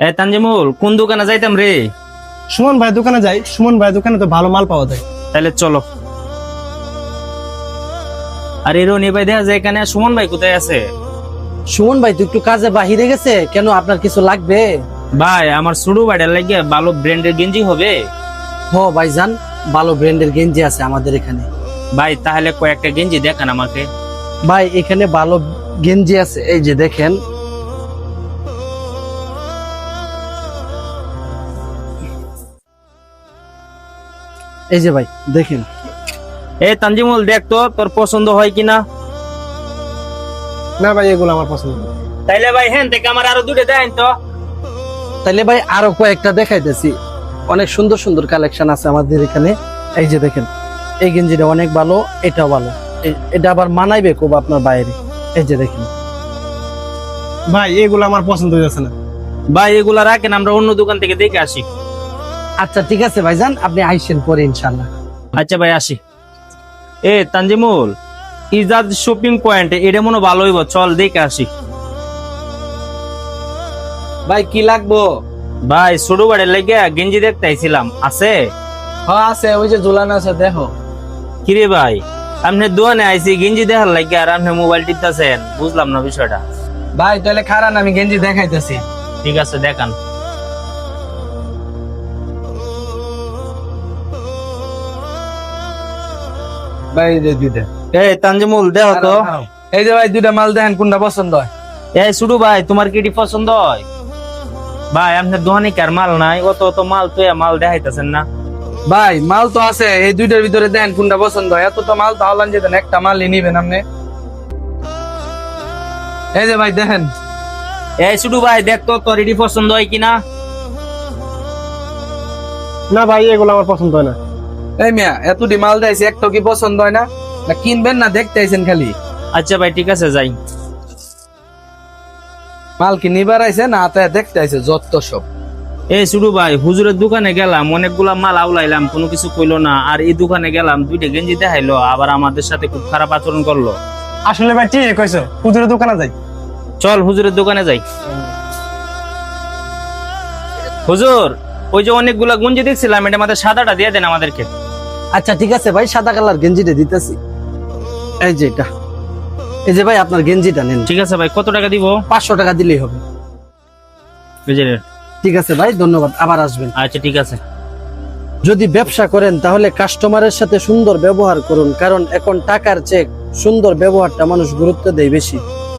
এ তানজিমুল, কোন দোকানে যাইতাম রে? সুমন ভাই দোকানে যাই। সুমন ভাই দোকানে তো ভালো মাল পাওয়া যায়। তাহলে চলো। আরে রনি ভাই, দেখা যায় এখানে। সুমন ভাই কোথায় আছে? সুমন ভাই তো একটু কাজে বাহিরে গেছে। কেন, আপনার কিছু লাগবে? ভাই, আমার ছোট ভাইটার লাগে ভালো ব্র্যান্ডের গেঞ্জি হবে। ভাইজান, ভালো ব্র্যান্ডের গেঞ্জি আছে আমাদের এখানে। ভাই তাহলে কয়েকটা গেঞ্জি দেখান আমাকে। ভাই এখানে ভালো গেঞ্জি আছে, এই যে দেখেন। এই যে ভাই দেখেন। এ তানজিমুল, দেখ তো তোর পছন্দ হয় কিনা। না ভাই, এগুলো আমার পছন্দ না। তাইলে ভাই হ্যাঁ থেকে আমার আরো দুটো দেন তো। তাইলে ভাই আরো কয়েকটা দেখাইতেছি। অনেক সুন্দর সুন্দর কালেকশন আছে আমাদের এখানে। এই যে দেখেন, এই গেঞ্জিটা অনেক ভালো, এটাও ভালো। এটা আবার মানাইবে খুব আপনার বাইরে। এই যে দেখেন ভাই, এগুলো আমার পছন্দ হয়েছে না। ভাই এগুলা রাখেন, আমরা অন্য দোকান থেকে দেখে আসি। আচ্ছা ঠিক আছে ভাইজান, আপনি আইসেন পরে ইনশাল্লাহ। আচ্ছা ভাই, আসি। এ তানজিমুল, ইজাজ শপিং পয়েন্ট এটা মনে হয় ভালো হইব, চল দেখে আসি। ভাই কি লাগবো? ভাই ছোট বাড়ির লাগে গেঞ্জি দেখতে আইছিলাম, আছে? হ্যাঁ আছে, ওই যে ঝুলানো আছে, দেখো। কিরে ভাই, আপনি দোকানে আইছি গেঞ্জি দেখার লাগে আর আপনি মোবাইল টিপতেছেন, বুঝলাম না বিষয়টা। ভাই তাহলে খারান, আমি গেঞ্জি দেখাইতেছি। ঠিক আছে, দেখান। ভাই এই যে দুইটা। এই তানজিমুল, দেখো তো। এই যে ভাই দুইটা মাল দেখেন, কোনটা পছন্দ হয়? এই ছোট ভাই, তোমার কি এটি পছন্দ হয়? ভাই আপনার দোকানে কি আর মাল নাই? অত অত মাল তো মাল দেখাইতেছেন না। ভাই মাল তো আছে, এই দুইটার ভিতরে দেন কোনটা পছন্দ হয়। এত তো মাল তো আলান যেতেন, একটা মালই নিবেন আপনি। এই যে ভাই দেখেন। এই ছোট ভাই, দেখ তো তোর এটি পছন্দ হয় কিনা। না ভাই, এগুলো আমার পছন্দ হয় না। এই মিয়া, এতটি মাল দেয়ছি, একটা কি পছন্দ হয় না? না কিনবেন না দেখতে আইছেন খালি? আচ্ছা ভাই, ঠিক আছে, যাই। মাল কি নিবার আইছে না তাই দেখতে আইছে? যত সব। এই ছোট ভাই, হুজুরের দোকানে গেলাম, অনেকগুলা মাল আউলাইলাম, কোনো কিছু কইলো না। আর এই দোকানে গেলাম, দুইটা গেঞ্জি দেখাইলো, আবার আমাদের সাথে খুব খারাপ আচরণ করলো। আসলে ভাই ঠিক কইছো, হুজুরের দোকানে যাই। চল হুজুরের দোকানে যাই। হুজুর, ওই যে অনেকগুলা গেঞ্জি দেখছিলাম, এটা আমাদের সাদাটা দিয়ে দেন আমাদেরকে। আচ্ছা ঠিক আছে ভাই, সাদা কালার গেঞ্জিটা দিতেছি। এই যে এটা। এই যে ভাই আপনার গেঞ্জিটা নেন। ঠিক আছে ভাই, কত টাকা দিব? 500 টাকা দিলেই হবে। ঠিক আছে ভাই, ধন্যবাদ, আবার আসবেন। আচ্ছা ঠিক আছে। যদি ব্যবসা করেন তাহলে কাস্টমারের সাথে সুন্দর ব্যবহার করুন, কারণ এখন টাকার চেয়ে সুন্দর ব্যবহারটা মানুষ গুরুত্ব দেয় বেশি।